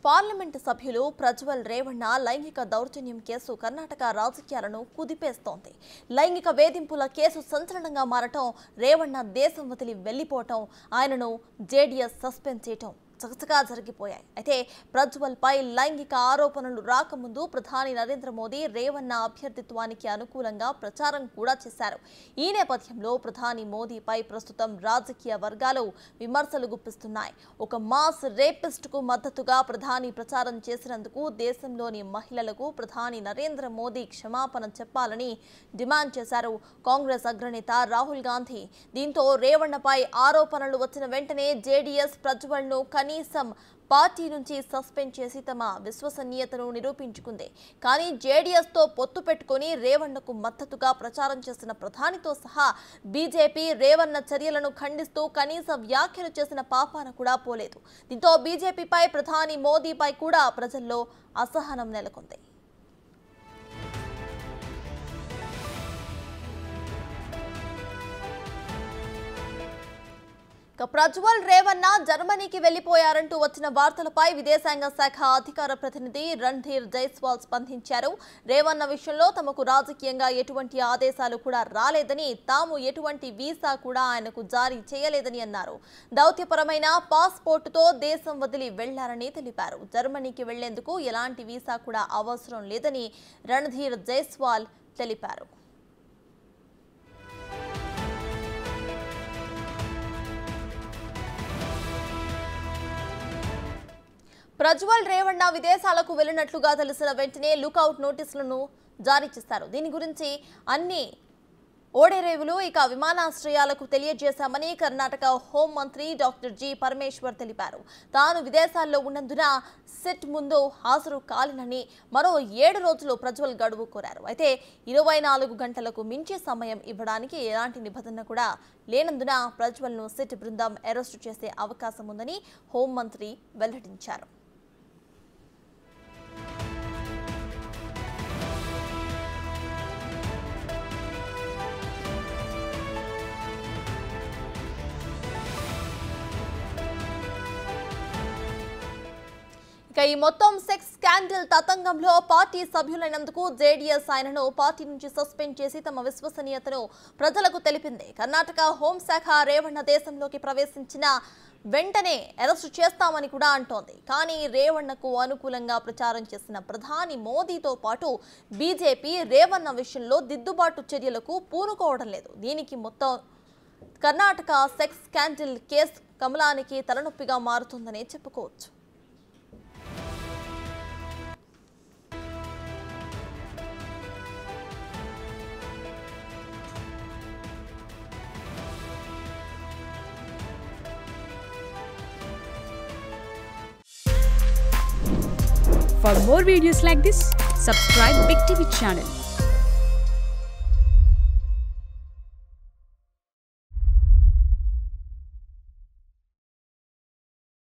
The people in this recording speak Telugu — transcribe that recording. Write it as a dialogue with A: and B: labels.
A: పార్లమెంటు సభ్యులు ప్రజ్వల్ రేవಣ್ణ లైంగిక దౌర్జన్యం కేసు కర్ణాటక రాజకీయాలను కుదిపేస్తోంది. లైంగిక వేధింపుల కేసు సంచలనంగా మారటం, రేవಣ್ణ దేశం వదిలి వెళ్లిపోవటం, ఆయనను జేడీఎస్ సస్పెండ్ చేయటం చకచకా జరిగిపోయాయి. అయితే ప్రజ్వల్ పై లైంగిక ఆరోపణలు రాకముందు ప్రధాని నరేంద్ర మోదీ రేవಣ್ణ అభ్యర్థిత్వానికి అనుకూలంగా ప్రచారం కూడా చేశారు. ఈ నేపథ్యంలో ప్రధాని మోదీపై ప్రస్తుతం రాజకీయ వర్గాలు విమర్శలు గుప్పిస్తున్నాయి. ఒక మాస్ రేపిస్ట్ కు మద్దతుగా ప్రధాని ప్రచారం చేసినందుకు దేశంలోని మహిళలకు ప్రధాని నరేంద్ర మోదీ క్షమాపణ చెప్పాలని డిమాండ్ చేశారు కాంగ్రెస్ అగ్రనేత రాహుల్ గాంధీ. దీంతో రేవಣ್ಣపై ఆరోపణలు వచ్చిన వెంటనే జేడీఎస్ ప్రజ్వల్ ను కనీసం పార్టీ నుంచి సస్పెండ్ చేసి తమ విశ్వసనీయతను నిరూపించుకుంది. కానీ జేడీఎస్ తో పొత్తు పెట్టుకుని రేవಣ್ಣకు మద్దతుగా ప్రచారం చేసిన ప్రధానితో సహా బీజేపీ రేవಣ್ణ చర్యలను ఖండిస్తూ కనీస వ్యాఖ్యలు చేసిన పాపాన కూడా పోలేదు. దీంతో బీజేపీపై ప్రధాని మోదీపై కూడా ప్రజల్లో అసహనం నెలకొంది. ప్రజ్వల్ రేవಣ್ణ జర్మనీకి వెళ్లిపోయారంటూ వచ్చిన వార్తలపై విదేశాంగ శాఖ అధికార ప్రతినిధి రణ్ధీర్ జైస్వాల్ స్పందించారు. రేవಣ್ణ విషయంలో తమకు రాజకీయంగా ఎటువంటి ఆదేశాలు కూడా రాలేదని, తాము ఎటువంటి వీసా కూడా ఆయనకు జారీ చేయలేదని అన్నారు. దౌత్యపరమైన పాస్పోర్టుతో దేశం వదిలి వెళ్లారని తెలిపారు. జర్మనీకి వెళ్లేందుకు ఎలాంటి వీసా కూడా అవసరం లేదని రణ్ధీర్ జైస్వాల్ తెలిపారు. ప్రజ్వల్ రేవಣ್ణ విదేశాలకు వెళ్లినట్లుగా తెలిసిన వెంటనే లుకౌట్ నోటీసులను జారీ చేశారు. దీని గురించి అన్ని ఓడరేవులు ఇక విమానాశ్రయాలకు తెలియజేశామని కర్ణాటక హోంమంత్రి డాక్టర్ జి పరమేశ్వర్ తెలిపారు. తాను విదేశాల్లో ఉన్నందున సిట్ ముందు హాజరు కాలేనని మరో 7 రోజులు ప్రజ్వల్ గడువు కోరారు. అయితే 24 గంటలకు మించి సమయం ఇవ్వడానికి ఎలాంటి నిబంధన కూడా లేనందున ప్రజ్వల్ ను సిట్ బృందం అరెస్టు చేసే అవకాశం ఉందని హోంమంత్రి వెల్లడించారు. ఈ మొత్తం సెక్స్ స్కాండల్ తతంగంలో పార్టీ సభ్యులైనందుకు జేడీఎస్ ఆయనను పార్టీ నుంచి సస్పెండ్ చేసి తమ విశ్వసనీయతను ప్రజలకు తెలిపింది. కర్ణాటక హోంశాఖ రేవಣ್ణ దేశంలోకి ప్రవేశించిన వెంటనే అరెస్టు చేస్తామని కూడా అంటోంది. కానీ రేవಣ್ಣకు అనుకూలంగా ప్రచారం చేసిన ప్రధాని మోదీతో పాటు బీజేపీ రేవಣ್ణ విషయంలో దిద్దుబాటు చర్యలకు పూనుకోవడం లేదు. దీనికి మొత్తం కర్ణాటక సెక్స్ స్కాండల్ కేసు కమలానికి తలనొప్పిగా మారుతుందనే చెప్పుకోవచ్చు.
B: For more videos like this, subscribe Big TV channel.